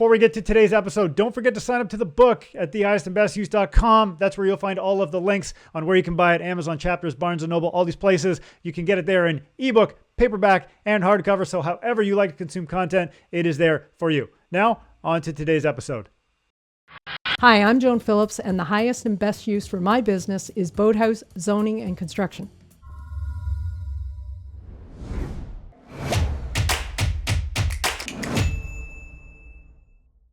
before we get to today's episode, don't forget to sign up to the book at thehighestandbestuse.com. That's where you'll find all of the links on where you can buy it. Amazon, Chapters, Barnes & Noble, all these places. You can get it there in ebook, paperback, and hardcover. So however you like to consume content, it is there for you. Now, on to today's episode. Hi, I'm Joan Phillips, and the highest and best use for my business is boathouse, zoning, and construction.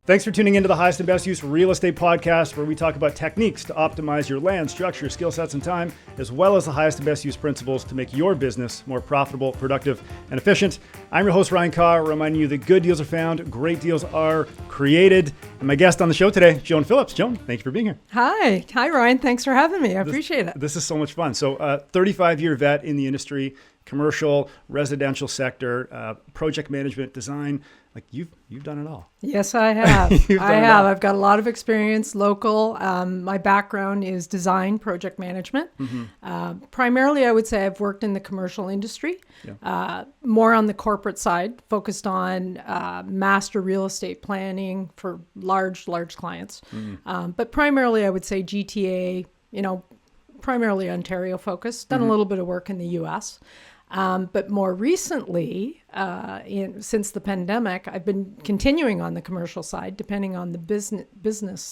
Thanks for tuning into the Highest and Best Use Real Estate Podcast, where we talk about techniques to optimize your land, structure, skill sets, and time, as well as the highest and best use principles to make your business more profitable, productive, and efficient. I'm your host, Ryan Carr, reminding you that good deals are found, great deals are created. And my guest on the show today, Joan Phillips. Joan, thank you for being here. Hi, Ryan. Thanks for having me. I appreciate it. This is so much fun. So 35-year vet in the industry, commercial, residential sector, project management, design. Like you've done it all. Yes, I have. I've got a lot of experience local. My background is design, project management. Mm-hmm. Primarily, I would say I've worked in the commercial industry, more on the corporate side, focused on master real estate planning for large clients. Mm-hmm. But primarily, I would say GTA, primarily Ontario focused, done a little bit of work in the US. But more recently, since the pandemic, I've been continuing on the commercial side, depending on the business,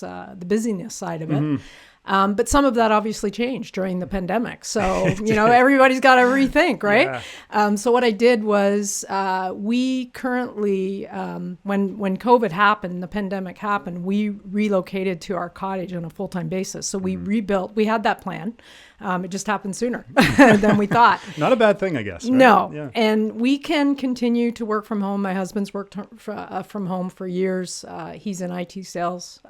the busyness side of it. Mm-hmm. But some of that obviously changed during the pandemic. So, everybody's got to rethink, right? Yeah. So what I did was we currently, when COVID happened, the pandemic happened, we relocated to our cottage on a full-time basis. So we rebuilt, we had that plan. It just happened sooner than we thought. Not a bad thing, I guess. Right? No. Yeah. And we can continue to work from home. My husband's worked from home for years. He's in IT sales.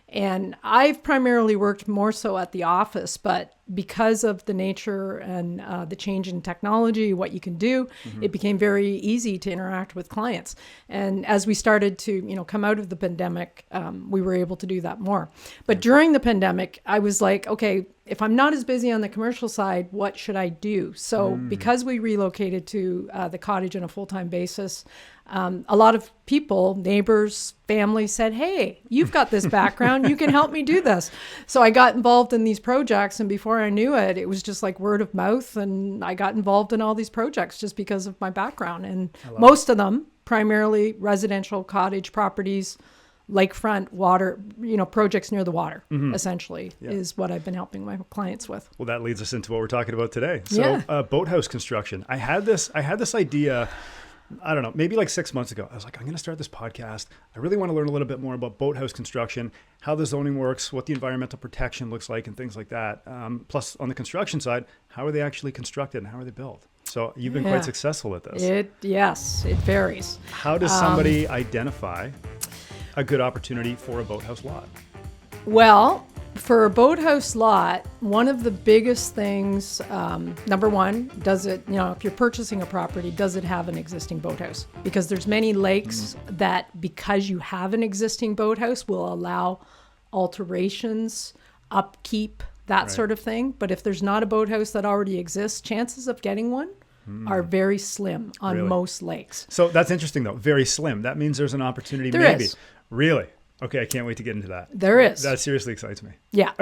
And I've primarily worked more so at the office, but because of the nature and the change in technology, what you can do, it became very easy to interact with clients. And as we started to, come out of the pandemic, we were able to do that more. But during the pandemic, I was like, okay, if I'm not as busy on the commercial side, what should I do? So because we relocated to the cottage on a full-time basis, a lot of people, neighbors, family said, hey, you've got this background. You can help me do this. So I got involved in these projects. And before I knew it, it was just like word of mouth. And I got involved in all these projects just because of my background. And most of them, primarily residential cottage properties, lakefront water, projects near the water, essentially, is what I've been helping my clients with. Well, that leads us into what we're talking about today. So boathouse construction. I had this idea, I don't know, maybe like 6 months ago. I was like, I'm going to start this podcast. I really want to learn a little bit more about boathouse construction, how the zoning works, what the environmental protection looks like, and things like that. Plus, on the construction side, how are they actually constructed and how are they built? So you've been quite successful at this. Yes, it varies. How does somebody identify a good opportunity for a boathouse lot? Well, for a boathouse lot, one of the biggest things, number one, does it, if you're purchasing a property, does it have an existing boathouse? Because there's many lakes that, because you have an existing boathouse, will allow alterations, upkeep, that sort of thing. But if there's not a boathouse that already exists, chances of getting one are very slim on most lakes. So that's interesting, though. Very slim. That means there's an opportunity. There is. Really? Okay, I can't wait to get into that. There is. That seriously excites me. Yeah.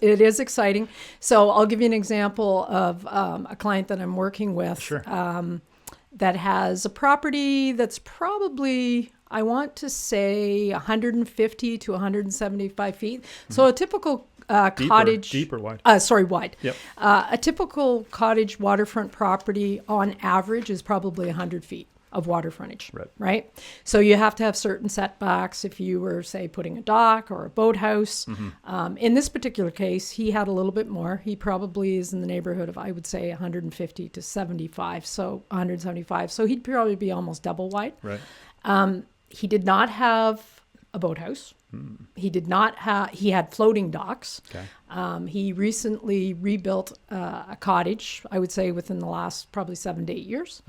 It is exciting. So I'll give you an example of a client that I'm working with that has a property that's probably, I want to say, 150 to 175 feet. So a typical cottage. Deep or wide? Wide. Yep. A typical cottage waterfront property on average is probably 100 feet of water frontage, right? So you have to have certain setbacks if you were, say, putting a dock or a boathouse. In this particular case, he had a little bit more. He probably is in the neighborhood of, I would say, 150 to 75, so 175. So he'd probably be almost double wide. Right. He did not have a boathouse. He did not have, he had floating docks. Okay. He recently rebuilt a cottage, I would say within the last probably 7 to 8 years.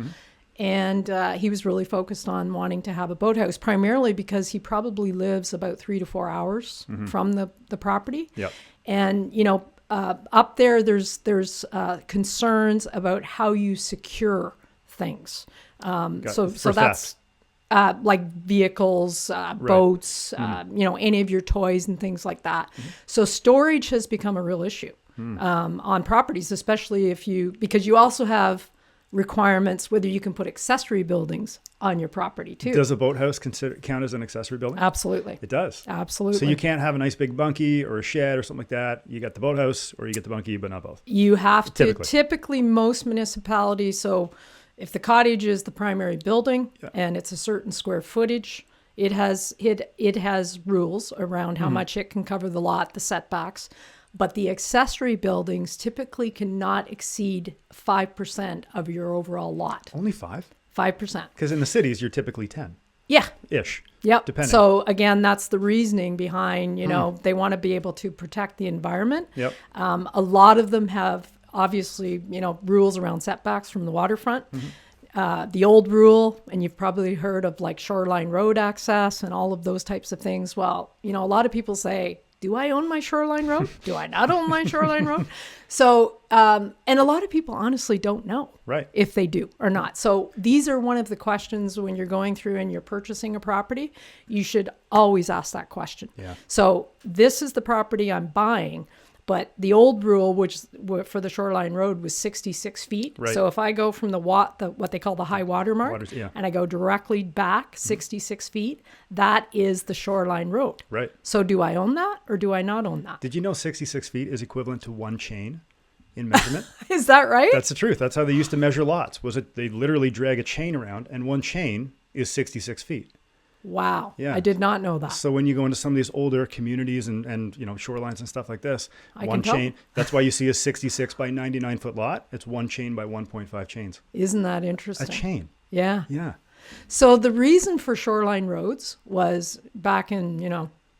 And he was really focused on wanting to have a boathouse, primarily because he probably lives about 3 to 4 hours from the property. Yep. And, up there's concerns about how you secure things. So that's like vehicles, boats, any of your toys and things like that. So storage has become a real issue on properties, especially because you also have requirements whether you can put accessory buildings on your property too. Does a boathouse count as an accessory building? Absolutely. It does. Absolutely. So you can't have a nice big bunkie or a shed or something like that. You got the boathouse or you get the bunkie, but not both. You have to. Typically, most municipalities, so if the cottage is the primary building and it's a certain square footage, it has rules around how much it can cover the lot, the setbacks. But the accessory buildings typically cannot exceed 5% of your overall lot. Only 5? 5%. Because in the cities, you're typically 10. Yeah. Ish. Yep. Depending. So again, that's the reasoning behind, they want to be able to protect the environment. Yep. A lot of them have obviously, rules around setbacks from the waterfront. The old rule, and you've probably heard of like shoreline road access and all of those types of things. Well, a lot of people say, do I own my shoreline road? Do I not own my shoreline road? So, and a lot of people honestly don't know if they do or not. So these are one of the questions when you're going through and you're purchasing a property, you should always ask that question. Yeah. So this is the property I'm buying. But the old rule, which for the shoreline road, was 66 feet. Right. So if I go from what they call the high water mark, and I go directly back 66 feet, that is the shoreline road. Right. So do I own that or do I not own that? Did you know 66 feet is equivalent to one chain in measurement? Is that right? That's the truth. That's how they used to measure lots. They literally drag a chain around, and one chain is 66 feet. Wow. Yeah. I did not know that. So when you go into some of these older communities and shorelines and stuff like this, one can chain, that's why you see a 66 by 99 foot lot. It's one chain by 1.5 chains. Isn't that interesting? A chain. Yeah. Yeah. So the reason for shoreline roads was back in,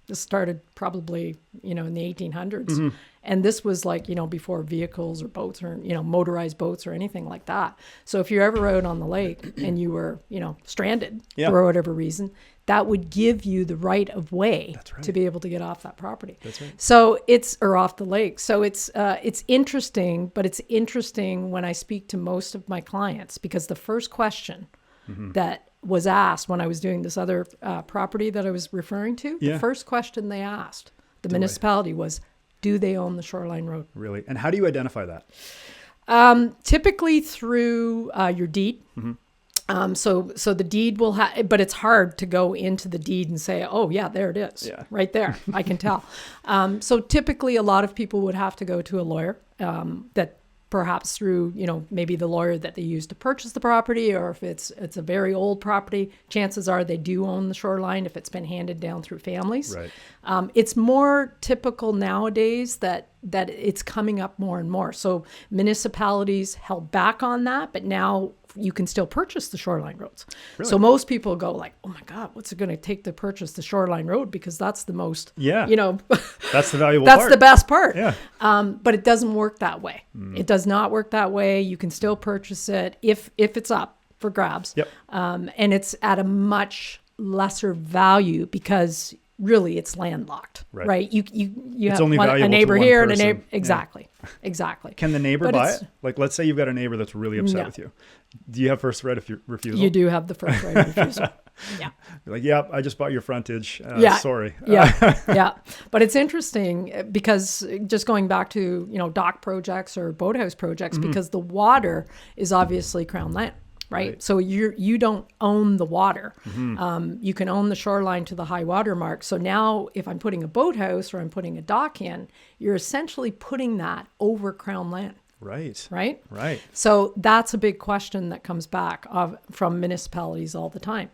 this started probably, in the 1800s. And this was like, before vehicles or boats or, motorized boats or anything like that. So if you're ever out on the lake and you were, stranded for whatever reason, that would give you the right of way to be able to get off that property. That's right. So or off the lake. So it's interesting, but it's interesting when I speak to most of my clients because the first question that was asked when I was doing this other property that I was referring to, the first question they asked the municipality was, do they own the shoreline road? Really? And how do you identify that? Typically through your deed. So the deed will have, but it's hard to go into the deed and say, oh yeah, there it is, right there. I can tell. So typically a lot of people would have to go to a lawyer that perhaps through, maybe the lawyer that they use to purchase the property, or if it's a very old property, chances are they do own the shoreline if it's been handed down through families. Right. It's more typical nowadays that it's coming up more and more. So municipalities held back on that, but now you can still purchase the shoreline roads. Really? So most people go like, oh my God, what's it going to take to purchase the shoreline road? Because that's the most, that's the valuable that's part. the best part. Yeah. But it doesn't work that way. It does not work that way. You can still purchase it if it's up for grabs. Yep. And it's at a much lesser value because really it's landlocked, right? You it's have only a neighbor to here one and a neighbor. person. Exactly. Yeah. Exactly. Can the neighbor buy it? Like, let's say you've got a neighbor that's really upset with you. Do you have first right of refusal? You do have the first right of refusal. Yeah. You're like, yep, I just bought your frontage. Sorry. Yeah. But it's interesting because just going back to, dock projects or boathouse projects, because the water is obviously Crown land. Right. So you don't own the water. You can own the shoreline to the high water mark. So now if I'm putting a boathouse or I'm putting a dock in, you're essentially putting that over Crown land. Right. Right? Right. So that's a big question that comes back from municipalities all the time.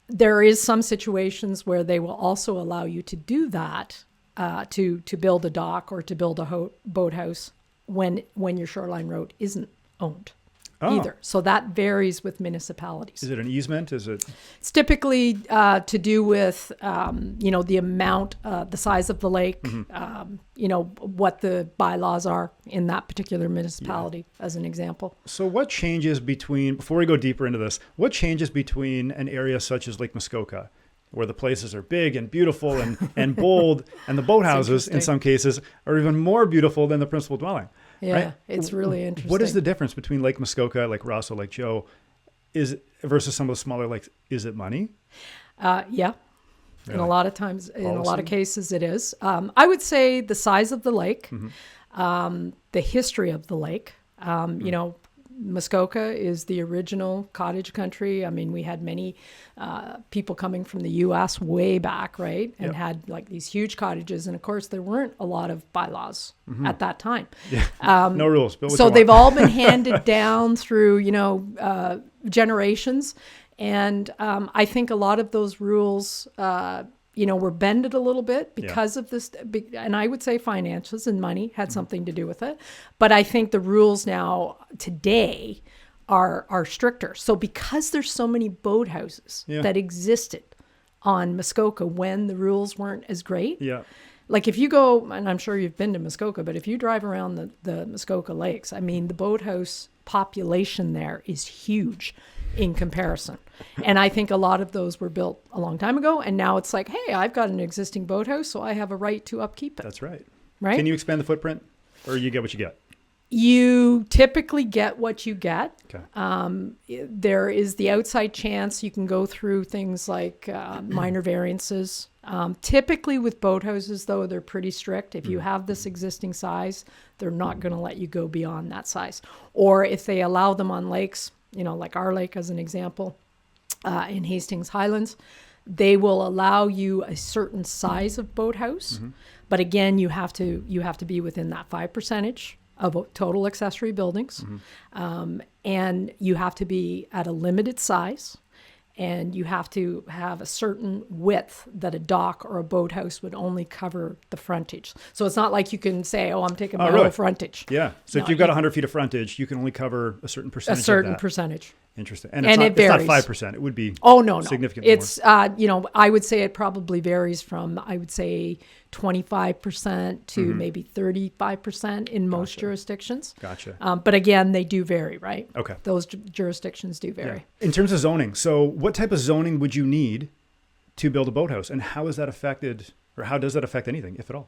There is some situations where they will also allow you to do that, to build a dock or to build a boathouse when your shoreline road isn't owned. Either. So that varies with municipalities. Is it an easement? It's typically to do with, the amount, the size of the lake, what the bylaws are in that particular municipality, as an example. So what changes before we go deeper into this, what changes between an area such as Lake Muskoka, where the places are big and beautiful and bold, and the boathouses in some cases are even more beautiful than the principal dwelling? Yeah, right? It's really interesting. What is the difference between Lake Muskoka, Lake Russell, Lake Joe, is versus some of the smaller lakes, is it money? Yeah. Really? In a lot of times, in a lot of cases, it is. I would say the size of the lake, the history of the lake. You know, Muskoka is the original cottage country. I mean, we had many people coming from the U.S. way back, right? And had like these huge cottages. And of course, there weren't a lot of bylaws at that time. Yeah. No rules. So they've all been handed down through, you know, generations. And I think a lot of those rules, you know, were bended a little bit because of this. And I would say finances and money had something to do with it. But I think the rules now today are stricter. So because there's so many boathouses that existed on Muskoka when the rules weren't as great. Yeah. Like if you go, and I'm sure you've been to Muskoka, but if you drive around the Muskoka lakes, I mean, the boathouse population there is huge in comparison. And I think a lot of those were built a long time ago. And now it's like, hey, I've got an existing boathouse, so I have a right to upkeep it. That's right. Right? Can you expand the footprint, or you get what you get? You typically get what you get. Okay. There is the outside chance you can go through things like minor variances. Typically with boathouses, though, they're pretty strict. If you have this existing size, they're not going to let you go beyond that size. Or if they allow them on lakes, you know, like our lake as an example, in Hastings Highlands, they will allow you a certain size of boathouse. But again, you have to be within that 5% of total accessory buildings. And you have to be at a limited size. And you have to have a certain width that a dock or a boathouse would only cover the frontage. So it's not like you can say, oh, I'm taking my whole frontage. Yeah. So if you've got 100 feet of frontage, you can only cover a certain percentage A certain of that. percentage. Interesting. And it varies. It's not 5%. It would be significantly It's, you know, I would say it probably varies from, I would say, 25% to maybe 35% in most jurisdictions. Gotcha. But again, they do vary, right? Okay. Those jurisdictions do vary. Yeah. In terms of zoning, so what type of zoning would you need to build a boathouse? And how is that affected, or how does that affect anything, if at all?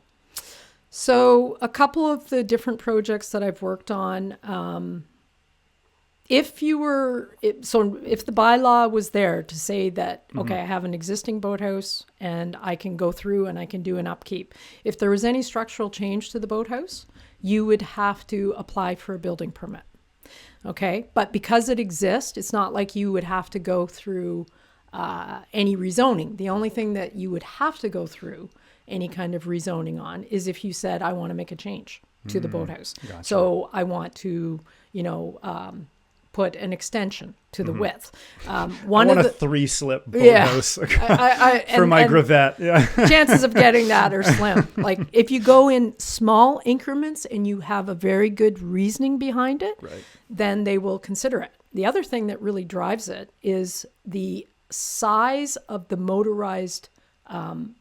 So a couple of the different projects that I've worked on, if the bylaw was there to say that, okay, I have an existing boathouse and I can go through and I can do an upkeep. If there was any structural change to the boathouse, you would have to apply for a building permit. Okay. But because it exists, it's not like you would have to go through any rezoning. The only thing that you would have to go through any kind of rezoning on is if you said, I want to make a change to the boathouse. Gotcha. So I want to, you know, put an extension to the width. I want a 3-slip boathouse for my gravette. Yeah. Chances of getting that are slim. Like if you go in small increments and you have a very good reasoning behind it, then they will consider it. The other thing that really drives it is the size of the motorized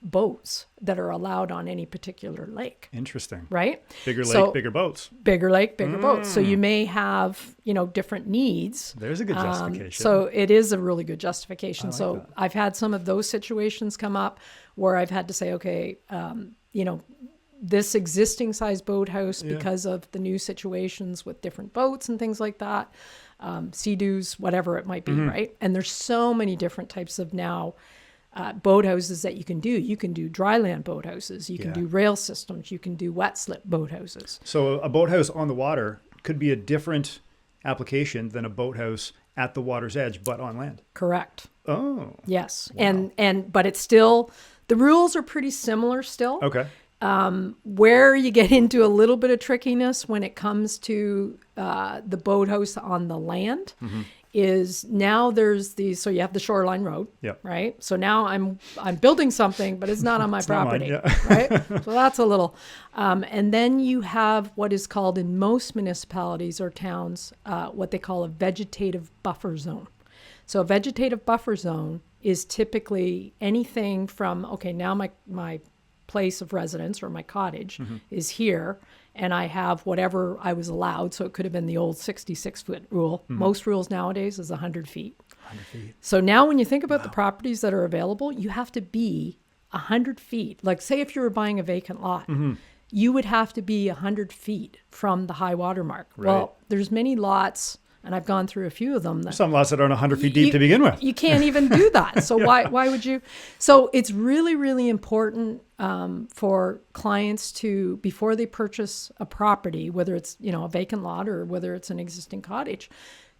boats that are allowed on any particular lake. Interesting. Right? Bigger lake, bigger boats. Bigger lake, bigger boats. So you may have, you know, different needs. There's a good justification. So it is a really good justification. Like so that. I've had some of those situations come up where I've had to say, okay, you know, this existing size boathouse, because of the new situations with different boats and things like that, sea-doos, whatever it might be, right? And there's so many different types of now boathouses that you can do. You can do dry land boathouses. You can do rail systems. You can do wet slip boathouses. So a boathouse on the water could be a different application than a boathouse at the water's edge, but on land. Correct. Oh. Yes. Wow. But it's still, the rules are pretty similar still. Okay. Where you get into a little bit of trickiness when it comes to the boathouse on the land is now there's so you have the shoreline road, right? So now I'm building something, but it's not on my property, right? So that's a little, and then you have what is called in most municipalities or towns, what they call a vegetative buffer zone. So a vegetative buffer zone is typically anything from, okay, now my place of residence or my cottage is here, and I have whatever I was allowed. So it could have been the old 66-foot rule. Most rules nowadays is 100 feet. 100 feet. So now when you think about the properties that are available, you have to be 100 feet. Like say if you were buying a vacant lot, you would have to be 100 feet from the high water mark. Right. Well, there's many lots and I've gone through a few of them. Some lots that aren't 100 feet deep to begin with. You can't even do that. So why would you? So it's really, really important for clients to, before they purchase a property, whether it's, a vacant lot or whether it's an existing cottage,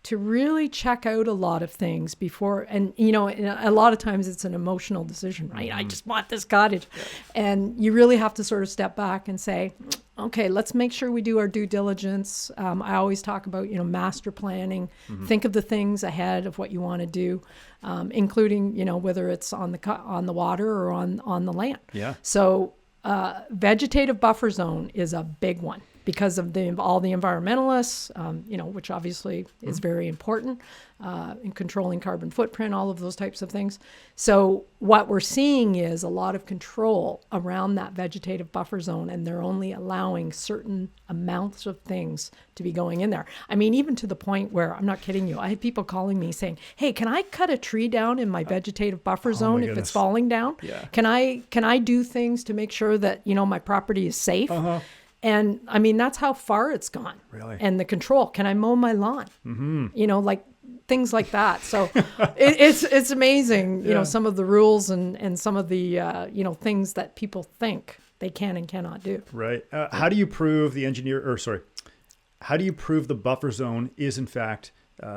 to really check out a lot of things before. And, a lot of times it's an emotional decision, right? I just want this cottage. Yeah. And you really have to sort of step back and say, okay, let's make sure we do our due diligence. I always talk about, master planning. Think of the things ahead of what you want to do, including, whether it's on the water or on the land. Yeah. So vegetative buffer zone is a big one, because of all the environmentalists, which obviously is very important in controlling carbon footprint, all of those types of things. So what we're seeing is a lot of control around that vegetative buffer zone, and they're only allowing certain amounts of things to be going in there. I mean, even to the point where, I'm not kidding you, I had people calling me saying, hey, can I cut a tree down in my vegetative buffer zone if it's falling down? Yeah. Can I do things to make sure that, my property is safe? Uh-huh. And I mean, that's how far it's gone. Really? And the control. Can I mow my lawn? Like things like that. So it's amazing, some of the rules and some of the, things that people think they can and cannot do. Right. How do you prove how do you prove the buffer zone is in fact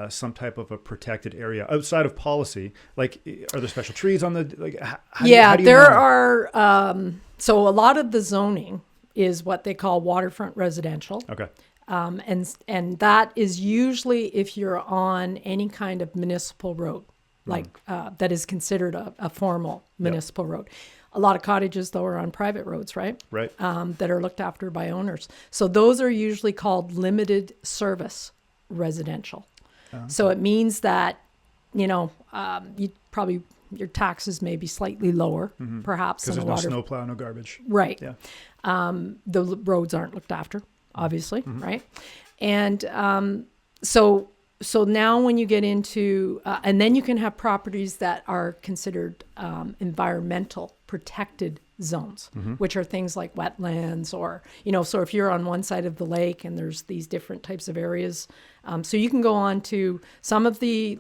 some type of a protected area outside of policy? Like, are there special trees on the, how do you know? Are, so a lot of the zoning is what they call waterfront residential. Okay. And that is usually if you're on any kind of municipal road, that is considered a formal municipal road. A lot of cottages, though, are on private roads, right? Right. That are looked after by owners. So those are usually called limited service residential. So it means that, you probably, your taxes may be slightly lower, perhaps. Because there's no snowplow, no garbage. Right. Yeah. The roads aren't looked after, obviously, right? And so now when you get into, and then you can have properties that are considered environmental protected zones, which are things like wetlands or, so if you're on one side of the lake and there's these different types of areas, so you can go on to some of the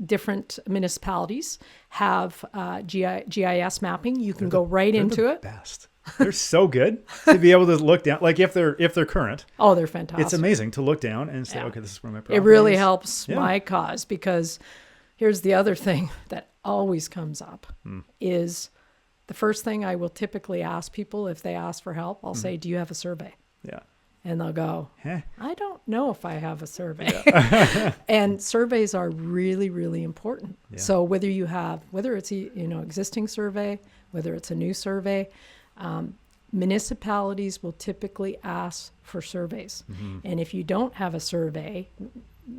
different municipalities have GIS mapping. You can go right into it. Best. They're so good to be able to look down. Like if they're current. Oh, they're fantastic. It's amazing to look down and say, okay, this is where my property It really is. helps my cause, because here's the other thing that always comes up is the first thing I will typically ask people if they ask for help. I'll say, do you have a survey? Yeah. And they'll go, I don't know if I have a survey. Yeah. And surveys are really, really important. Yeah. So whether it's existing survey, whether it's a new survey, municipalities will typically ask for surveys. And if you don't have a survey,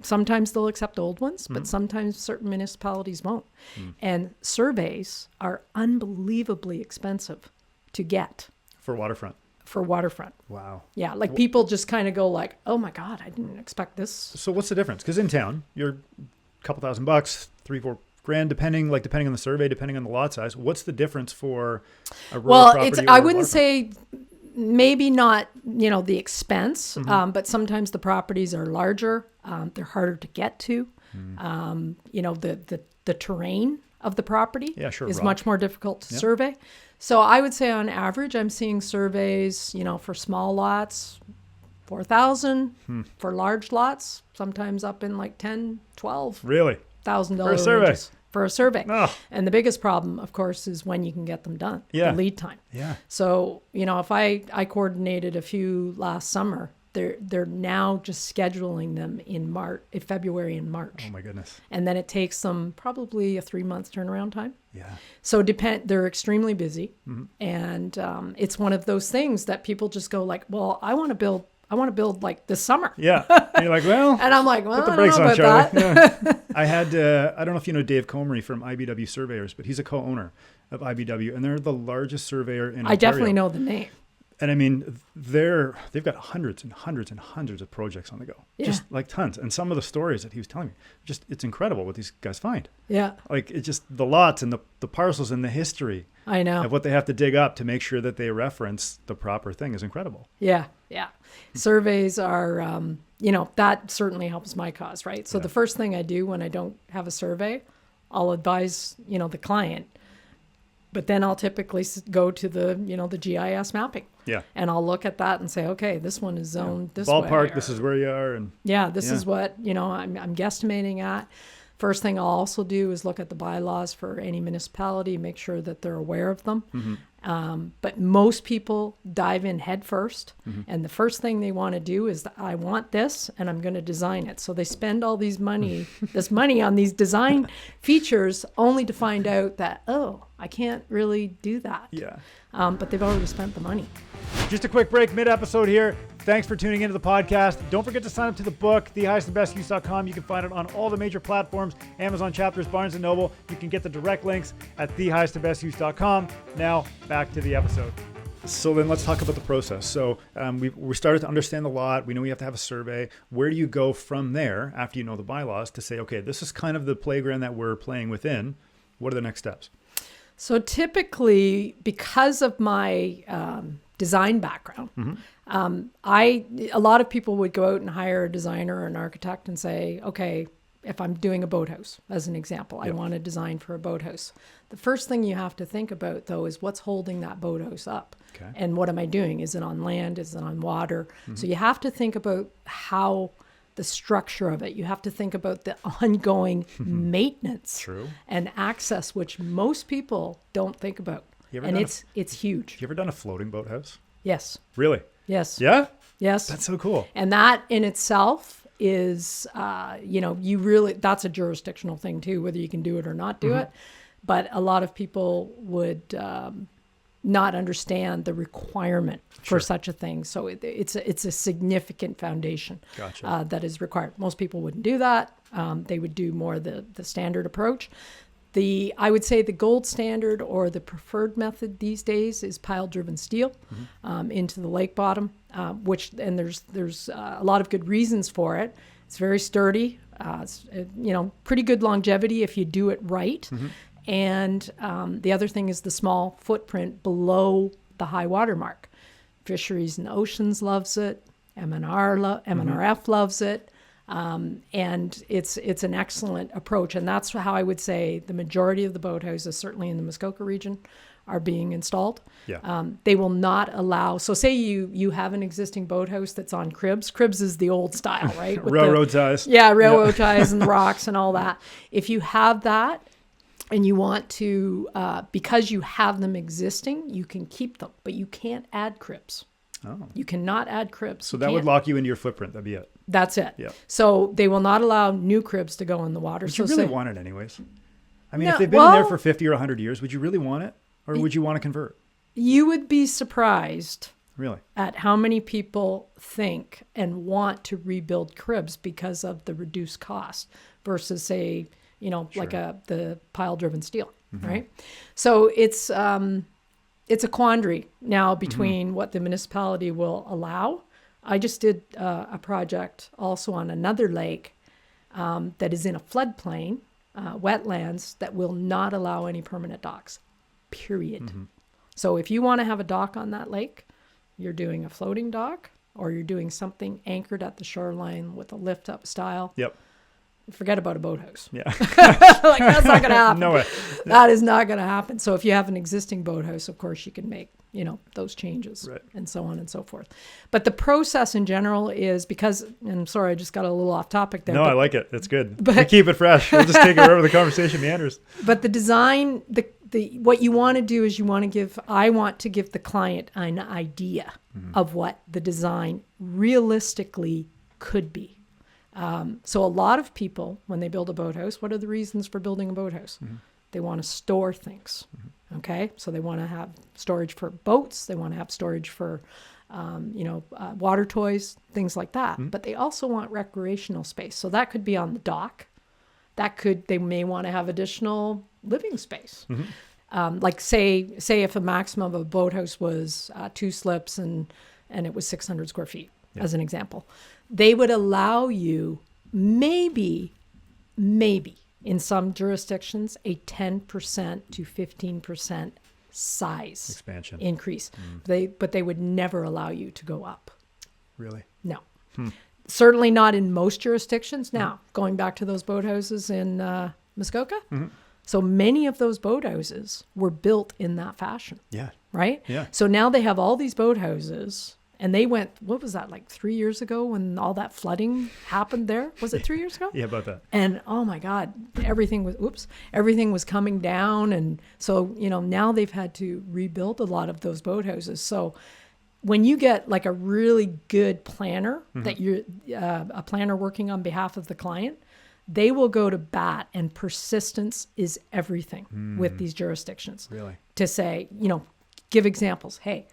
sometimes they'll accept old ones, but sometimes certain municipalities won't. And surveys are unbelievably expensive to get. For waterfront. Wow. Yeah. Like people just kind of go like, oh my God, I didn't expect this. So what's the difference? Because in town, you're a couple $1,000, $3,000-$4,000, depending on the survey, depending on the lot size. What's the difference for a rural property? I wouldn't say maybe not, the expense, but sometimes the properties are larger. They're harder to get to. The terrain of the property is much more difficult to survey. So I would say on average, I'm seeing surveys, for small lots, $4,000, for large lots, sometimes up in like $10,000, $12,000. Really? $1,000 for a survey. Oh. And the biggest problem, of course, is when you can get them done, the lead time. Yeah. So, if I coordinated a few last summer, they're now just scheduling them in February and March. Oh my goodness. And then it takes them probably a 3-month turnaround time. Yeah. So they're extremely busy. And it's one of those things that people just go like, well, I want to build like this summer. Yeah. And you're like, well. And I'm like, well, put the I brakes don't know on, about Charlie. that. Yeah. I had, I don't know if you know Dave Comery from IBW Surveyors, but he's a co-owner of IBW, and they're the largest surveyor in Ontario. I definitely know the name. And I mean, they've got hundreds and hundreds and hundreds of projects on the go, just like tons. And some of the stories that he was telling me, it's incredible what these guys find. Yeah. Like it's just the lots and the parcels and the history. I know. And what they have to dig up to make sure that they reference the proper thing is incredible. Yeah. Surveys are, that certainly helps my cause, right? So the first thing I do when I don't have a survey, I'll advise, the client. But then I'll typically go to the GIS mapping. Yeah. And I'll look at that and say, okay, this one is zoned this way. Ballpark, this is where you are. And this is what, I'm guesstimating at. First thing I'll also do is look at the bylaws for any municipality, make sure that they're aware of them. But most people dive in head first. And the first thing they want to do is, I want this and I'm going to design it. So they spend all this money on these design features only to find out that, I can't really do that. Yeah. But they've already spent the money. Just a quick break mid-episode here. Thanks for tuning into the podcast. Don't forget to sign up to the book, thehighestandbestuse.com. You can find it on all the major platforms, Amazon chapters, Barnes & Noble. You can get the direct links at thehighestandbestuse.com. Now, back to the episode. So then let's talk about the process. So we started to understand the lot. We know we have to have a survey. Where do you go from there after you know the bylaws to say, okay, this is kind of the playground that we're playing within. What are the next steps? So typically, because of my design background, a lot of people would go out and hire a designer or an architect and say, okay, if I'm doing a boathouse, as an example, I want to design for a boathouse. The first thing you have to think about, though, is what's holding that boathouse up. Okay. And what am I doing? Is it on land? Is it on water? So you have to think about how the structure of it. You have to think about the ongoing maintenance and access, which most people don't think about. And it's huge. You ever done a floating boathouse? Yes. Really? Yes. Yeah? Yes. That's so cool. And that in itself is, that's a jurisdictional thing too, whether you can do it or not do it. But a lot of people would not understand the requirement for such a thing. So it's a significant foundation that is required. Most people wouldn't do that. They would do more the standard approach. I would say the gold standard or the preferred method these days is pile-driven steel into the lake bottom, and there's a lot of good reasons for it. It's very sturdy. It's pretty good longevity if you do it right. And the other thing is the small footprint below the high water mark. Fisheries and Oceans loves it. MNRF loves it. And it's an excellent approach. And that's how I would say the majority of the boathouses, certainly in the Muskoka region, are being installed. Yeah. They will not allow, so say you have an existing boathouse that's on cribs. Cribs is the old style, right? With railroad ties. Yeah, railroad ties and the rocks and all that. If you have that, and you want to, because you have them existing, you can keep them, but you can't add cribs. Oh. You cannot add cribs. So that would lock you into your footprint. That'd be it. That's it. Yeah. So they will not allow new cribs to go in the water. Would you really want it anyways? I mean, No, if they've been in there for 50 or 100 years, would you really want it? Or would you want to convert? You would be surprised Really? at how many people think and want to rebuild cribs because of the reduced cost versus, say, like the pile-driven steel, right? So it's a quandary now between what the municipality will allow. I just did a project also on another lake that is in a floodplain, wetlands, that will not allow any permanent docks, period. So if you want to have a dock on that lake, you're doing a floating dock or you're doing something anchored at the shoreline with a lift-up style. Yep. Forget about a boathouse. Yeah. Like, that's not going to happen. No way. That is not going to happen. So if you have an existing boathouse, of course, you can make, those changes and so on and so forth. But the process in general is and I'm sorry, I just got a little off topic there. No, I like it. It's good. We keep it fresh. We'll just take it wherever the conversation meanders. But the design, what you want to do is I want to give the client an idea of what the design realistically could be. So a lot of people, when they build a boathouse, what are the reasons for building a boathouse? They want to store things. Okay. So they want to have storage for boats. They want to have storage for, water toys, things like that. But they also want recreational space. So that could be on the dock. They may want to have additional living space. Like say if a maximum of a boathouse was 2 slips and it was 600 square feet, as an example. They would allow you maybe in some jurisdictions, a 10% to 15% size expansion increase. But they would never allow you to go up. Really? No. Certainly not in most jurisdictions. Now, going back to those boathouses in Muskoka, so many of those boathouses were built in that fashion. Yeah. Right? Yeah. So now they have all these boathouses, and they went, what was that, like 3 years ago when all that flooding happened there? Was it 3 years ago? Yeah, about that. And oh my God, everything was coming down. And so, now they've had to rebuild a lot of those boathouses. So when you get like a really good planner that you're a planner working on behalf of the client, they will go to bat, and persistence is everything with these jurisdictions. Really? To say, give examples. Hey,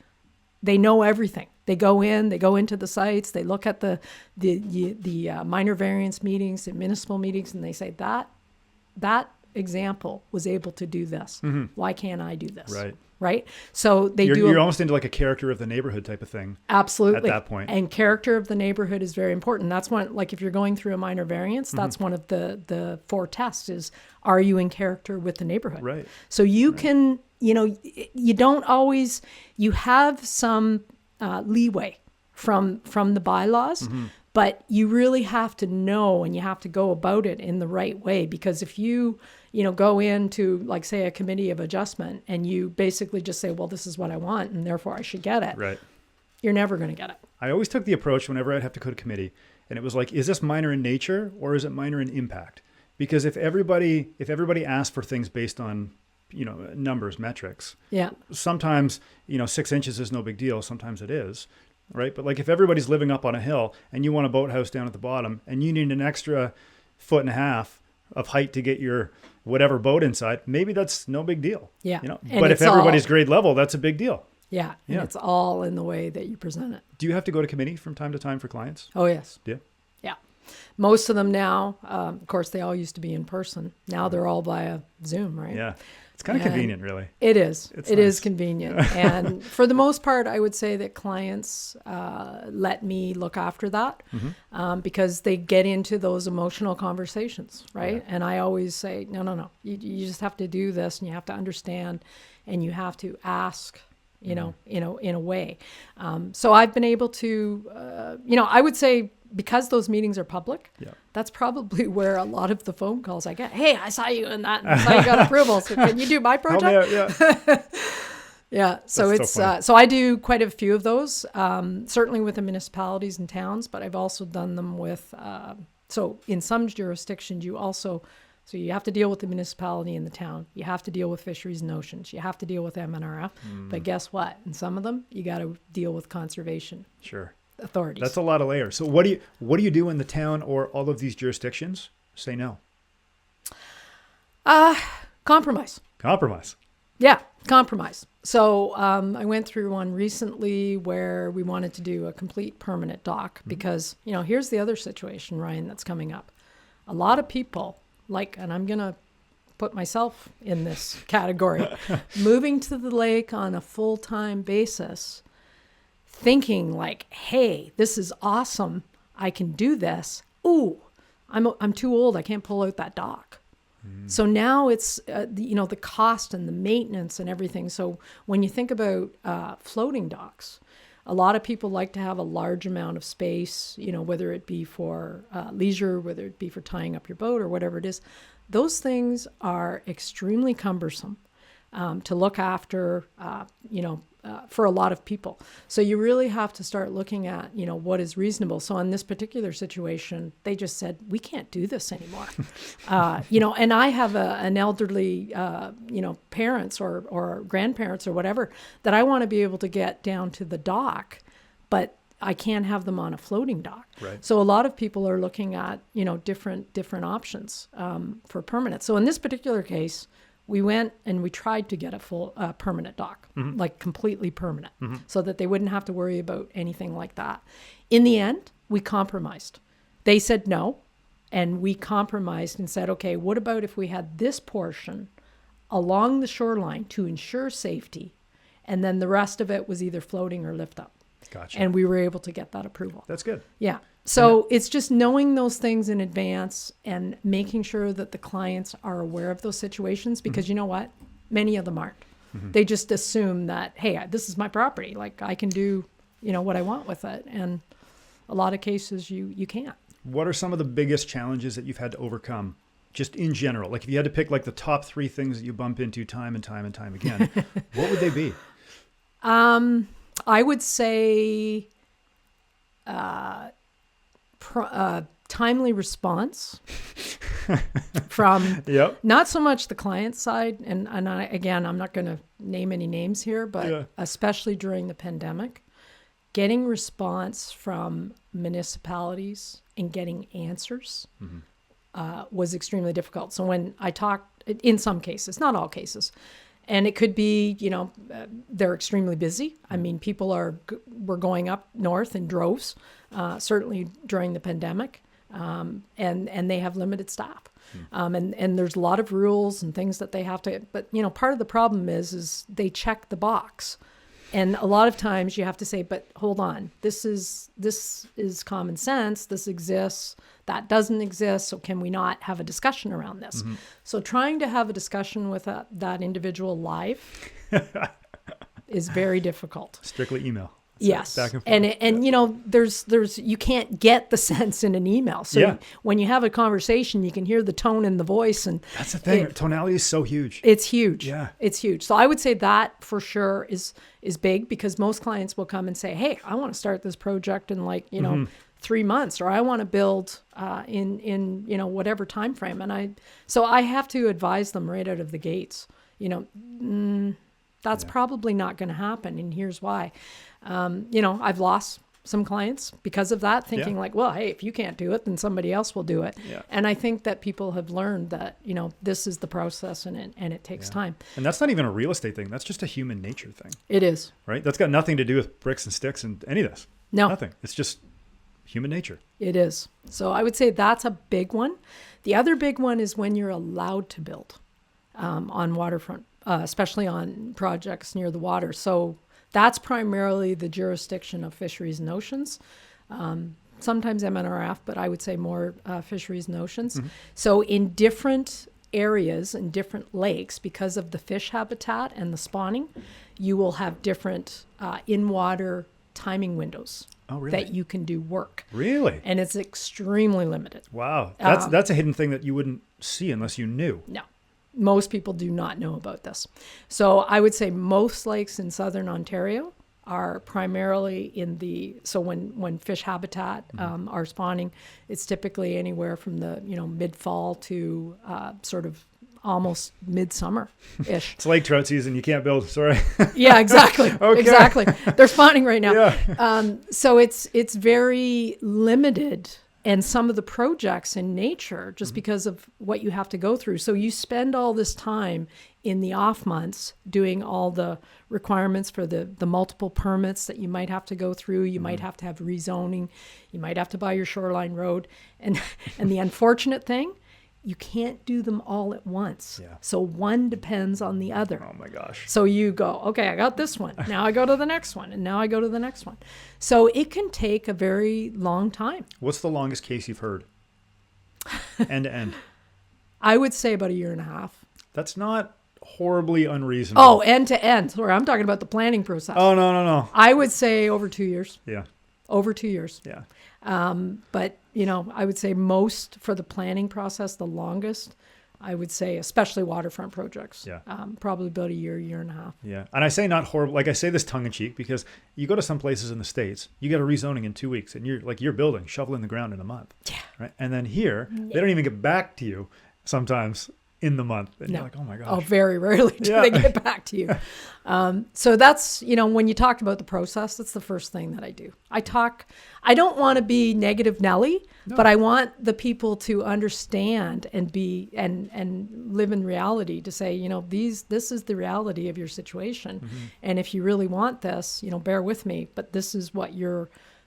they know everything. They go into the sites, they look at the minor variance meetings, the municipal meetings, and they say that example was able to do this. Why can't I do this? Right. So you're almost into like a character of the neighborhood type of thing. Absolutely. At that point. And character of the neighborhood is very important. That's one, like if you're going through a minor variance, that's one of the 4 tests is, are you in character with the neighborhood? Right. So you can, you don't always, you have some leeway from the bylaws, but you really have to know, and you have to go about it in the right way. Because if you go into, like, say, a committee of adjustment, and you basically just say, well, this is what I want, and therefore I should get it. Right. You're never going to get it. I always took the approach whenever I'd have to go to committee, and it was like, is this minor in nature or is it minor in impact? Because if everybody asks for things based on, numbers, metrics, sometimes, 6 inches is no big deal. Sometimes it is. Right. But like if everybody's living up on a hill and you want a boathouse down at the bottom and you need an extra 1.5 feet of height to get your whatever boat inside, maybe that's no big deal. Yeah. But if everybody's grade level, that's a big deal. Yeah. And it's all in the way that you present it. Do you have to go to committee from time to time for clients? Oh, yes. Yeah. Yeah. Most of them now, of course, they all used to be in person. Now they're all via Zoom, right? Yeah. It's kind of convenient, really. It is. It's It nice. is convenient. And for the most part, I would say that clients let me look after that because they get into those emotional conversations, right? Yeah. And I always say, no. You just have to do this, and you have to understand, and you have to ask, in a way. So I've been able to, I would say, because those meetings are public, that's probably where a lot of the phone calls I get. Hey, I saw you in that. And I saw you got approval. So can you do my project? Yeah. So it's so I do quite a few of those. Certainly with the municipalities and towns, but I've also done them with. So in some jurisdictions, you have to deal with the municipality and the town. You have to deal with fisheries and oceans. You have to deal with MNRF. But guess what? In some of them, you got to deal with conservation. Sure. Authorities. That's a lot of layers. So what do you do when the town or all of these jurisdictions say no? Compromise. Compromise. Yeah, compromise. So I went through one recently where we wanted to do a complete permanent dock because, here's the other situation, Ryan, that's coming up. A lot of people and I'm going to put myself in this category, moving to the lake on a full-time basis, thinking like, hey, this is awesome. I can do this. Ooh, I'm too old. I can't pull out that dock. So now it's, the cost and the maintenance and everything. So when you think about floating docks, a lot of people like to have a large amount of space, whether it be for leisure, whether it be for tying up your boat or whatever it is. Those things are extremely cumbersome to look after, for a lot of people. So you really have to start looking at, what is reasonable. So in this particular situation, they just said, we can't do this anymore. And I have an elderly, parents or grandparents or whatever that I want to be able to get down to the dock, but I can't have them on a floating dock. Right. So a lot of people are looking at, different options for permanent. So in this particular case, we went and we tried to get a full permanent dock, like completely permanent, so that they wouldn't have to worry about anything like that. In the end, we compromised. They said no, and we compromised and said, okay, what about if we had this portion along the shoreline to ensure safety, and then the rest of it was either floating or lift up. Gotcha. And we were able to get that approval. That's good. Yeah. So it's just knowing those things in advance and making sure that the clients are aware of those situations because you know what? Many of them aren't. They just assume that, hey, this is my property. Like I can do, what I want with it. And a lot of cases you can't. What are some of the biggest challenges that you've had to overcome just in general? Like if you had to pick like the top 3 things that you bump into time and time and time again, what would they be? I would say timely response from not so much the client side. And again, I'm not going to name any names here, but especially during the pandemic, getting response from municipalities and getting answers was extremely difficult. So when I talked, in some cases, not all cases, and it could be, they're extremely busy. I mean, people were going up north in droves, certainly during the pandemic, and they have limited staff. And there's a lot of rules and things that they have to, but, part of the problem is they check the box. And a lot of times you have to say, but hold on, this is common sense. This exists. That doesn't exist. So can we not have a discussion around this? So trying to have a discussion with that individual live is very difficult. Strictly email. Yes. Back and forth. And there's you can't get the sense in an email. So when you have a conversation, you can hear the tone in the voice, and that's the thing. Tonality is so huge. It's huge. Yeah. It's huge. So I would say that for sure is big, because most clients will come and say, "Hey, I want to start this project in 3 months, or I want to build in whatever time frame." And so I have to advise them right out of the gates. That's probably not going to happen, and here's why. I've lost some clients because of that, thinking well, hey, if you can't do it, then somebody else will do it. Yeah. And I think that people have learned that, this is the process, and it takes time. And that's not even a real estate thing. That's just a human nature thing. It is. Right? That's got nothing to do with bricks and sticks and any of this. No. Nothing. It's just human nature. It is. So I would say that's a big one. The other big one is when you're allowed to build on waterfront, especially on projects near the water. So that's primarily the jurisdiction of fisheries and oceans, sometimes MNRF, but I would say more fisheries and oceans. So in different areas and different lakes, because of the fish habitat and the spawning, you will have different in-water timing windows that you can do work. Really? And it's extremely limited. Wow. That's a hidden thing that you wouldn't see unless you knew. No. Most people do not know about this. So I would say most lakes in southern Ontario are primarily so when fish habitat are spawning, it's typically anywhere from the mid-fall to sort of almost midsummer-ish. It's lake trout season. You can't build. Sorry. Yeah, exactly. Okay. Exactly. They're spawning right now. Yeah. So it's very limited. And some of the projects in nature, just because of what you have to go through. So you spend all this time in the off months doing all the requirements for the multiple permits that you might have to go through. You might have to have rezoning. You might have to buy your shoreline road. And the unfortunate thing, you can't do them all at once. Yeah. So one depends on the other. Oh my gosh. So you go, okay, I got this one. Now I go to the next one. And now I go to the next one. So it can take a very long time. What's the longest case you've heard? End to end. I would say about 1.5 years. That's not horribly unreasonable. Oh, end to end. Sorry, I'm talking about the planning process. Oh, no. I would say over 2 years. Yeah. Over 2 years. Yeah. But, I would say most for the planning process, the longest, I would say, especially waterfront projects. Yeah. Probably about 1.5 years. Yeah. And I say not horrible, like I say this tongue in cheek, because you go to some places in the States, you get a rezoning in 2 weeks, and you're building, shoveling the ground in a month. Yeah. Right. And then here, they don't even get back to you sometimes in the month. And you're like, oh my gosh. Oh, very rarely do they get back to you. So that's, when you talk about the process, that's the first thing that I do. I don't want to be negative Nelly, but I want the people to understand and be, and live in reality, to say, this is the reality of your situation. And if you really want this, bear with me, but this is what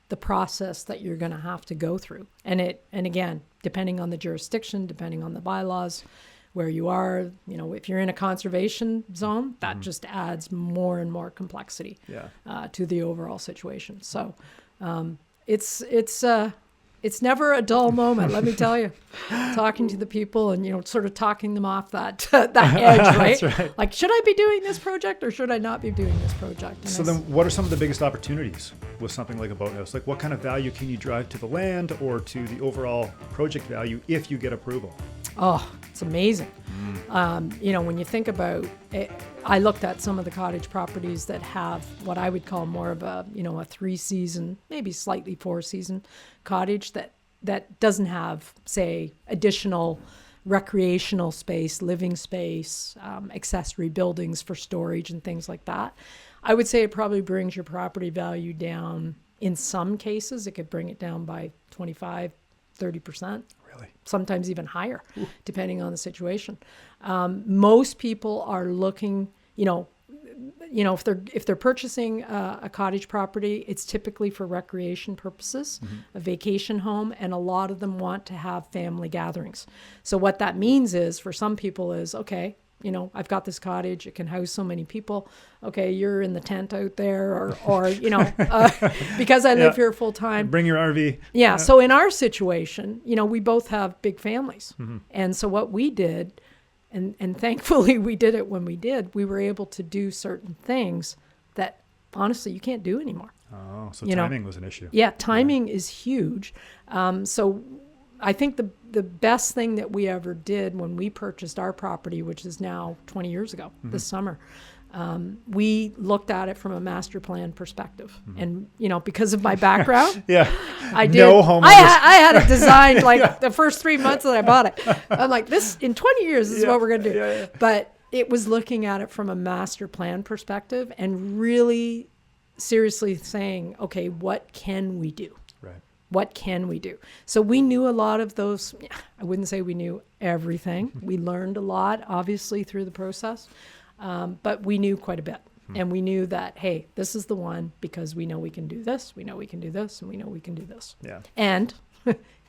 the process that you're going to have to go through. And again, depending on the jurisdiction, depending on the bylaws, where you are, if you're in a conservation zone, that just adds more and more complexity to the overall situation. So it's it's never a dull moment, let me tell you. Talking to the people and, sort of talking them off that edge, right? That's right. Like, should I be doing this project or should I not be doing this project? And So then what are some of the biggest opportunities with something like a boathouse? Like what kind of value can you drive to the land or to the overall project value if you get approval? Oh, it's amazing. When you think about it, I looked at some of the cottage properties that have what I would call more of a 3-season, maybe slightly 4-season cottage that doesn't have, say, additional recreational space, living space, accessory buildings for storage and things like that. I would say it probably brings your property value down. In some cases, it could bring it down by 25, 30%. Really? Sometimes even higher, depending on the situation. Most people are looking, if they're purchasing a cottage property, it's typically for recreation purposes, a vacation home, and a lot of them want to have family gatherings. So what that means is, for some people is, okay, I've got this cottage, it can house so many people. Okay, you're in the tent out there, or because I live here full time. Bring your RV. Yeah. So in our situation, we both have big families. And so what we did, and thankfully we did it when we did, we were able to do certain things that honestly you can't do anymore. Oh, so timing was an issue. Yeah, timing is huge. So I think the best thing that we ever did when we purchased our property, which is now 20 years ago this summer, we looked at it from a master plan perspective. And, because of my background, I did. No home. I had it designed the first 3 months that I bought it. I'm like, this in 20 years, this is what we're going to do. Yeah. But it was looking at it from a master plan perspective and really seriously saying, okay, what can we do? Right. What can we do? So we knew a lot of those. I wouldn't say we knew everything. We learned a lot, obviously, through the process. But we knew quite a bit. And we knew that, hey, this is the one because we know we can do this, we know we can do this, and we know we can do this. Yeah. And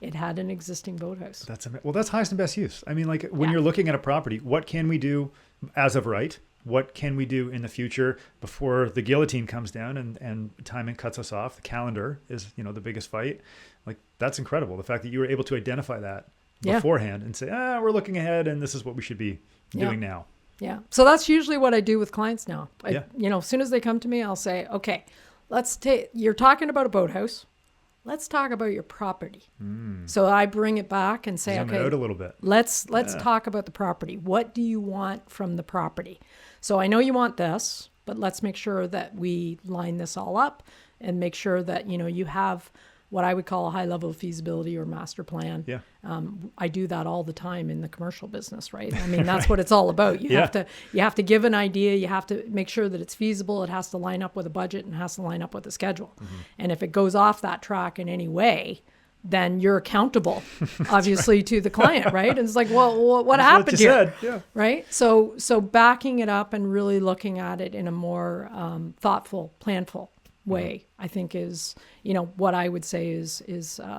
it had an existing boathouse. That's highest and best use. I mean, like when you're looking at a property, what can we do as of right? What can we do in the future before the guillotine comes down and timing cuts us off? The calendar is, the biggest fight. Like, that's incredible. The fact that you were able to identify that beforehand and say, we're looking ahead and this is what we should be doing now. Yeah. So that's usually what I do with clients now. As soon as they come to me, I'll say, okay, you're talking about a boathouse. Let's talk about your property. So I bring it back and say, Zoom it out a little bit. Let's talk about the property. What do you want from the property? So I know you want this, but let's make sure that we line this all up and make sure that, you have what I would call a high level of feasibility or master plan. Yeah. I do that all the time in the commercial business, right? I mean, that's what it's all about. You have to give an idea. You have to make sure that it's feasible. It has to line up with a budget and has to line up with a schedule. And if it goes off that track in any way, then you're accountable, obviously, to the client, right? And it's like, well, what happened here? Yeah. Right? So backing it up and really looking at it in a more thoughtful, planful way, I think is, what I would say is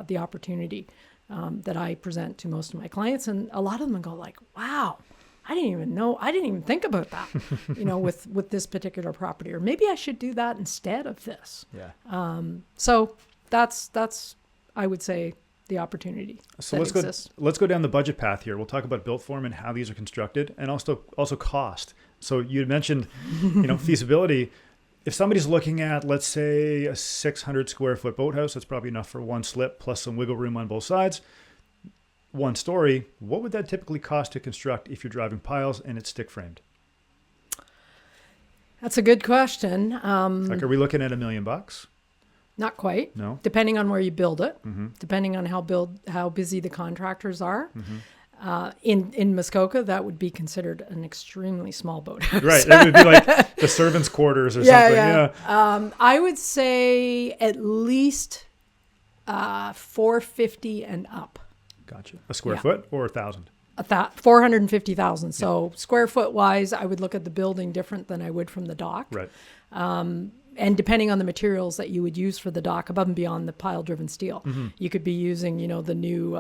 the opportunity that I present to most of my clients. And a lot of them go like, wow, I didn't even think about that, with this particular property, or maybe I should do that instead of this. Yeah. So that's, I would say, the opportunity. So let's go down the budget path here. We'll talk about built form and how these are constructed, and also cost. So you had mentioned, feasibility. If somebody's looking at, let's say, a 600 square foot boathouse, that's probably enough for one slip plus some wiggle room on both sides. One story, what would that typically cost to construct if you're driving piles and it's stick framed? That's a good question. Are we looking at $1 million? Not quite. No. Depending on where you build it, depending on how busy the contractors are. In Muskoka, that would be considered an extremely small boathouse. Right. It would be like the servants' quarters or something. Yeah. I would say at least $450 and up. Gotcha. A square foot or 1,000? 450,000. So square foot wise, I would look at the building different than I would from the dock. Right. And depending on the materials that you would use for the dock, above and beyond the pile-driven steel, you could be using, the new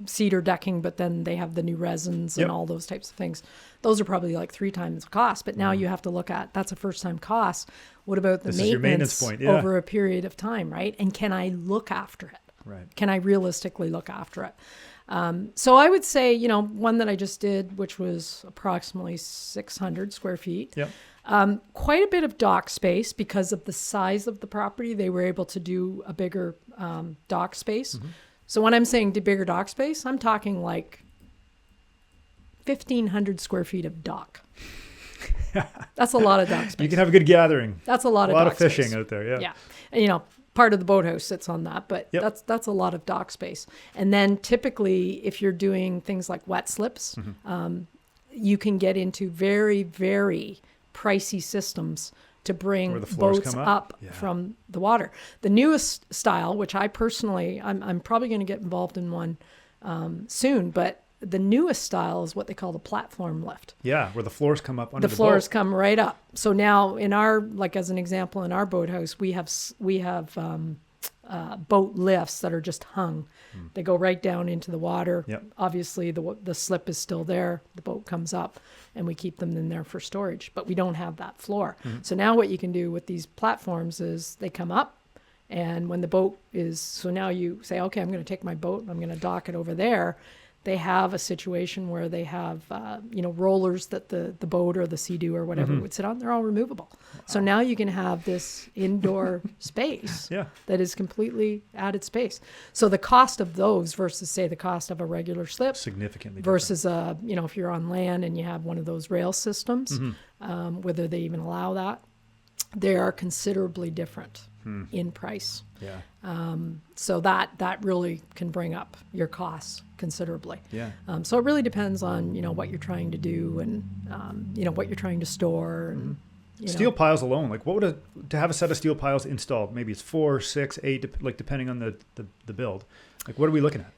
cedar decking, but then they have the new resins and all those types of things. Those are probably like 3 times the cost. But now you have to look at, that's a first time cost. What about the maintenance point, over a period of time, right? And can I look after it? Right. Can I realistically look after it? So I would say, you know, one that I just did, which was approximately 600 square feet. Yep. Quite a bit of dock space because of the size of the property. They were able to do a bigger dock space. Mm-hmm. So when I'm saying bigger dock space, I'm talking like 1,500 square feet of dock. That's a lot of dock space. You can have a good gathering. That's a lot of dock fishing space out there. Yeah. Yeah. And, you know, part of the boathouse sits on that, but that's a lot of dock space. And then typically, if you're doing things like wet slips, you can get into very, very pricey systems to bring boats up from the water. The newest style, which I personally, I'm probably going to get involved in one soon, but the newest style is what they call the platform lift. Yeah, where the floors come up under the boat. The floors come right up. So now in our, like as an example, in our boathouse, we have boat lifts that are just hung. They go right down into the water. Yep. Obviously, the slip is still there. The boat comes up, and we keep them in there for storage. But we don't have that floor. So now what you can do with these platforms is they come up, and when the boat is, so now you say, okay, I'm going to take my boat and I'm going to dock it over there. They have a situation where they have, rollers that the boat or the Sea-Doo or whatever would sit on. They're all removable. Wow. So now you can have this indoor space that is completely added space. So the cost of those versus, say, the cost of a regular slip. Significantly versus, if you're on land and you have one of those rail systems, whether they even allow that, they are considerably different in price. Yeah. So that really can bring up your costs considerably. Yeah. So it really depends on, what you're trying to do and, what you're trying to store. And, steel piles alone, like what would to have a set of steel piles installed? Maybe it's 4, 6, 8, like depending on the build. Like what are we looking at?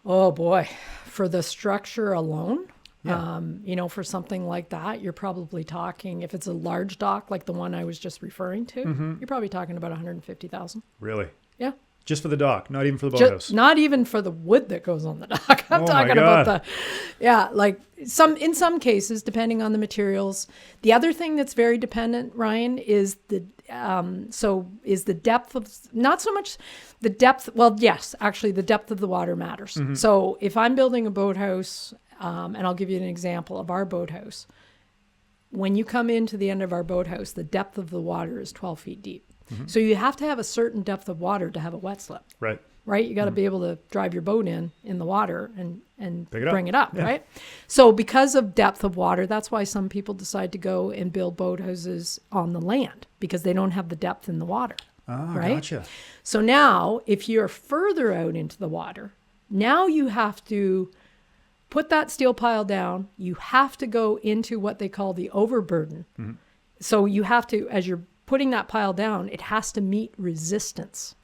Oh boy, for the structure alone. Yeah. For something like that, you're probably talking, if it's a large dock like the one I was just referring to, you're probably talking about $150,000. Really? Yeah. Just for the dock, not even for the boathouse. Not even for the wood that goes on the dock. I'm talking about in some cases, depending on the materials. The other thing that's very dependent, Ryan, is the depth of, not so much the depth. Well, yes, actually the depth of the water matters. So if I'm building a boathouse, and I'll give you an example of our boathouse. When you come into the end of our boathouse, the depth of the water is 12 feet deep. So you have to have a certain depth of water to have a wet slip. Right? You got to be able to drive your boat in the water and bring it up, right? So because of depth of water, that's why some people decide to go and build boathouses on the land because they don't have the depth in the water. Right? Gotcha. So now if you're further out into the water, now you have to put that steel pile down. You have to go into what they call the overburden. So you have to, as you're putting that pile down, it has to meet resistance.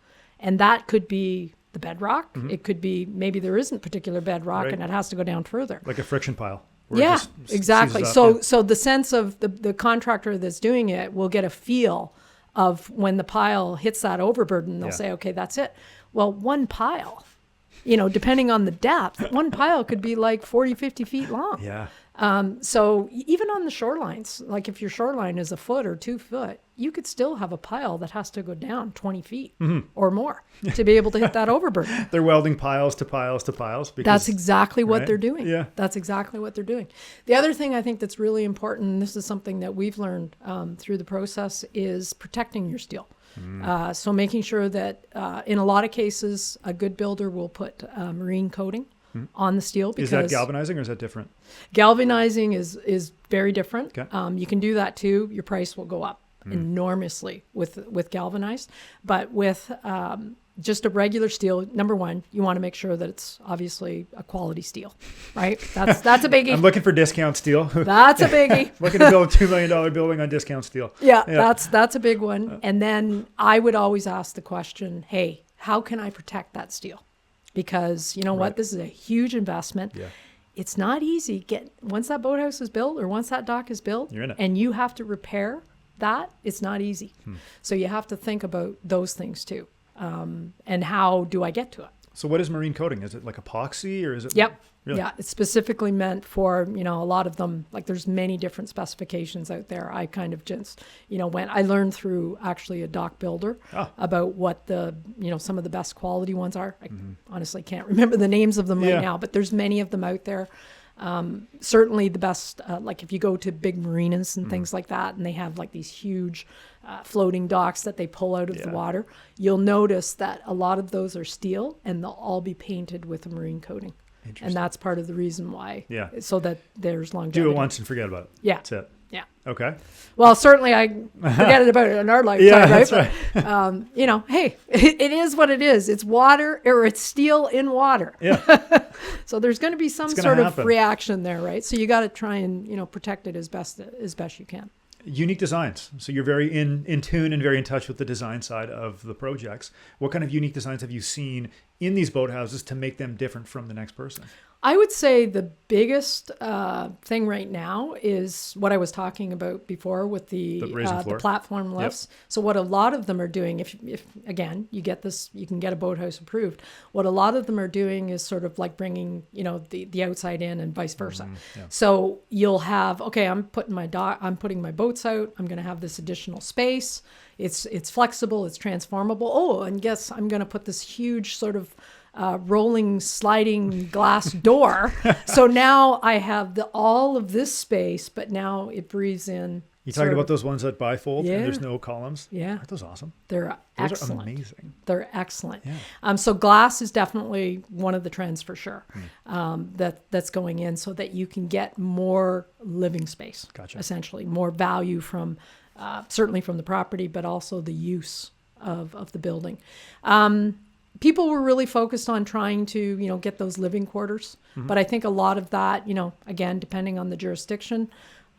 And that could be the bedrock. It could be, maybe there isn't particular bedrock and it has to go down further. Like a friction pile. Yeah, exactly. So the sense of the contractor that's doing it will get a feel of when the pile hits that overburden, they'll say, okay, that's it. Well, one pile, depending on the depth, one pile could be like 40, 50 feet long. Yeah. So even on the shorelines, like if your shoreline is 1 foot or 2 foot, you could still have a pile that has to go down 20 feet or more to be able to hit that overburden. They're welding piles to piles to piles. Because, that's exactly what they're doing. Yeah. That's exactly what they're doing. The other thing I think that's really important, and this is something that we've learned through the process, is protecting your steel. So making sure that in a lot of cases, a good builder will put marine coating on the steel. Because is that galvanizing or is that different? Galvanizing is very different. Okay. You can do that too. Your price will go up enormously with galvanized. But with just a regular steel, number one, you want to make sure that it's obviously a quality steel, right? That's a biggie. I'm looking for discount steel. That's a biggie. Looking to build a $2 million building on discount steel. Yeah. That's a big one. And then I would always ask the question, hey, how can I protect that steel? Because you know what? This is a huge investment. Yeah. It's not easy. Once that boathouse is built or once that dock is built, you're in it. And you have to repair that, it's not easy. So you have to think about those things too. And how do I get to it? So what is marine coating? Is it like epoxy or is it? Yep. Really? Yeah, it's specifically meant for, a lot of them, like there's many different specifications out there. I kind of just, I learned through actually a dock builder about what the, some of the best quality ones are. I honestly can't remember the names of them right now, but there's many of them out there. Certainly the best, like if you go to big marinas and things like that, and they have like these huge floating docks that they pull out of the water, you'll notice that a lot of those are steel and they'll all be painted with a marine coating. And that's part of the reason why. Yeah. So that there's longevity. Do it once and forget about it. Yeah. That's it. Yeah. Okay. Well, certainly I forget it about it in our lifetime, yeah, right? But, hey, it is what it is. It's water or it's steel in water. Yeah. So there's going to be some sort of reaction there, right? So you got to try and, protect it as best you can. Unique designs. So you're very in tune and very in touch with the design side of the projects. What kind of unique designs have you seen in these boathouses to make them different from the next person? I would say the biggest thing right now is what I was talking about before with the platform lifts. Yep. So what a lot of them are doing, if again, you get this, you can get a boathouse approved. What a lot of them are doing is sort of like bringing, the outside in and vice versa. Yeah. So you'll have, okay, I'm putting my boats out. I'm going to have this additional space. It's flexible. It's transformable. Oh, and guess I'm going to put this huge sort of rolling sliding glass door. So now I have all of this space, but now it breathes in. You talking about those ones that bifold and there's no columns? Yeah. Aren't those awesome? They're excellent. Those are amazing. They're excellent. Yeah. So glass is definitely one of the trends for sure. That's going in so that you can get more living space. Gotcha. Essentially more value from certainly from the property, but also the use of the building. People were really focused on trying to, get those living quarters. But I think a lot of that, again, depending on the jurisdiction,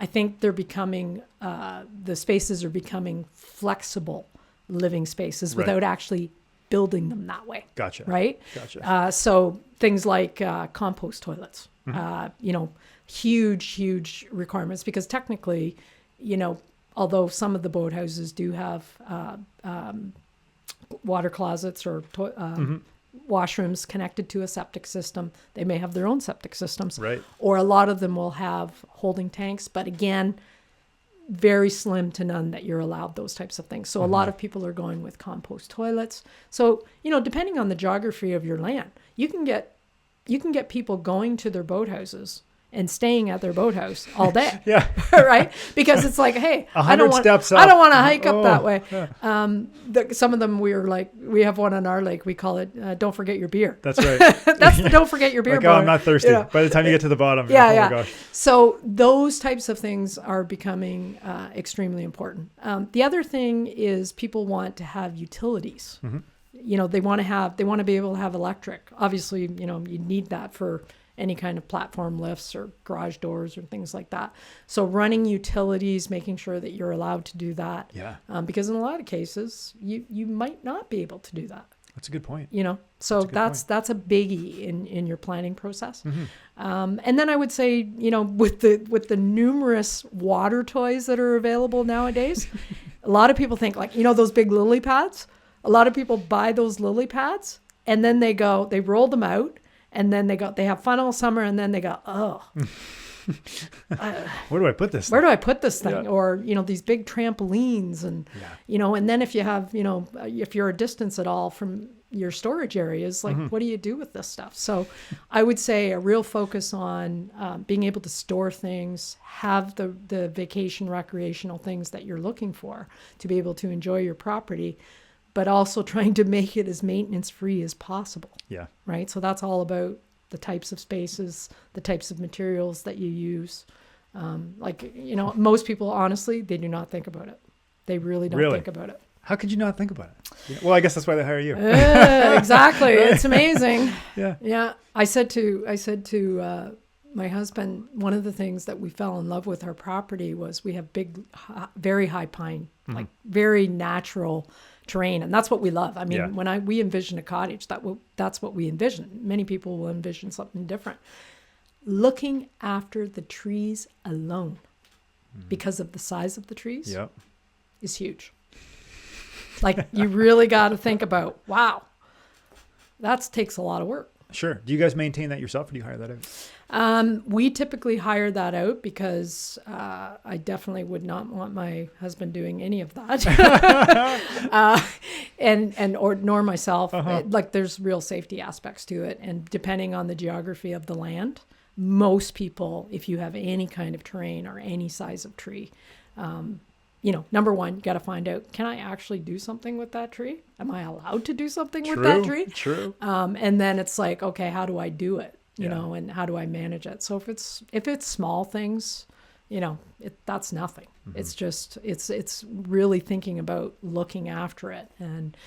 I think they're becoming, the spaces are becoming flexible living spaces without actually building them that way. Gotcha. Right? Gotcha. So things like compost toilets, huge requirements because technically, although some of the boathouses do have water closets or washrooms connected to a septic system. They may have their own septic systems. Right. Or a lot of them will have holding tanks. But again, very slim to none that you're allowed those types of things. So a lot of people are going with compost toilets. So, depending on the geography of your land, you can get people going to their boathouses and staying at their boathouse all day. Yeah. Right? Because it's like, hey, I don't want to hike up that way. Yeah. Some of them we have one on our lake. We call it Don't Forget Your Beer. That's right. That's the Don't Forget Your Beer. Like, I'm not thirsty. By the time you get to the bottom. Yeah, oh yeah. My gosh. So those types of things are becoming extremely important. The other thing is people want to have utilities. They want to be able to have electric. Obviously, you need that for any kind of platform lifts or garage doors or things like that. So running utilities, making sure that you're allowed to do that. Yeah. Because in a lot of cases, you might not be able to do that. That's a good point. So that's a biggie in your planning process. And then I would say, with the numerous water toys that are available nowadays, a lot of people think like, those big lily pads. A lot of people buy those lily pads and then they roll them out. And then they have fun all summer, and then they go, oh, where do I put this? Where do I put this thing? Yeah. Or these big trampolines, and and then if you have if you're a distance at all from your storage areas, like what do you do with this stuff? So, I would say a real focus on being able to store things, have the vacation recreational things that you're looking for to be able to enjoy your property. But also trying to make it as maintenance-free as possible. Yeah. Right? So that's all about the types of spaces, the types of materials that you use. Most people, honestly, they do not think about it. They really don't think about it. How could you not think about it? Yeah. Well, I guess that's why they hire you. Exactly. Right? It's amazing. Yeah. Yeah. I said to my husband, one of the things that we fell in love with our property was we have big, very high pine, like very natural terrain, and that's what we love. I mean, when we envision a cottage, that's what we envision. Many people will envision something different. Looking after the trees alone, because of the size of the trees, is huge. Like you really got to think about, wow, that takes a lot of work. Sure. Do you guys maintain that yourself, or do you hire that out? We typically hire that out because I definitely would not want my husband doing any of that, nor myself. Like, there's real safety aspects to it, and depending on the geography of the land, most people, if you have any kind of terrain or any size of tree, number one, you got to find out, can I actually do something with that tree? Am I allowed to do something with that tree? True. And then it's like, okay, how do I do it? And how do I manage it? So if it's small things, that's nothing. Mm-hmm. It's just, it's really thinking about looking after it. And,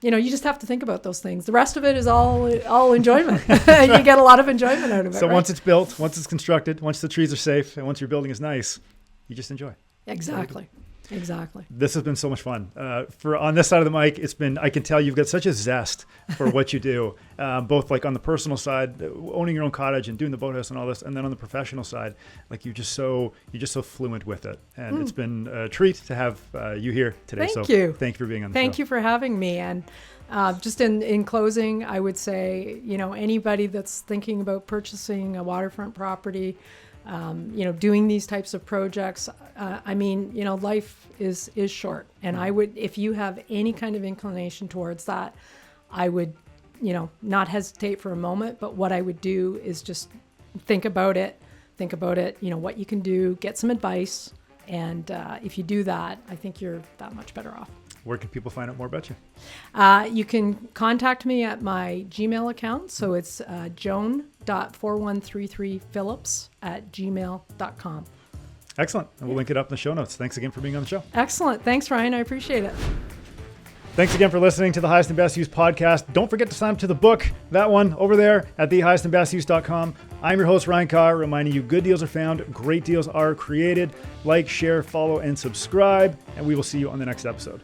you just have to think about those things. The rest of it is all enjoyment. You get a lot of enjoyment out of it. So right? Once it's built, once it's constructed, once the trees are safe, and once your building is nice, you just enjoy. Exactly. This has been so much fun. On this side of the mic, I can tell you've got such a zest for what you do, both like on the personal side, owning your own cottage and doing the boathouse and all this, and then on the professional side, like you're just so fluent with it. And it's been a treat to have you here today. Thank you. Thank you for being on the show. Thank you for having me. And just in closing, I would say, anybody that's thinking about purchasing a waterfront property, doing these types of projects, life is short. And I would, if you have any kind of inclination towards that, I would, not hesitate for a moment. But what I would do is just think about it, what you can do, get some advice. And if you do that, I think you're that much better off. Where can people find out more about you? You can contact me at my Gmail account. So it's joan.4133phillips@gmail.com. Excellent. And we'll link it up in the show notes. Thanks again for being on the show. Excellent. Thanks, Ryan. I appreciate it. Thanks again for listening to the Highest and Best Use podcast. Don't forget to sign up to the book, that one over there at thehighestandbestuse.com. I'm your host, Ryan Carr, reminding you good deals are found, great deals are created. Like, share, follow, and subscribe, and we will see you on the next episode.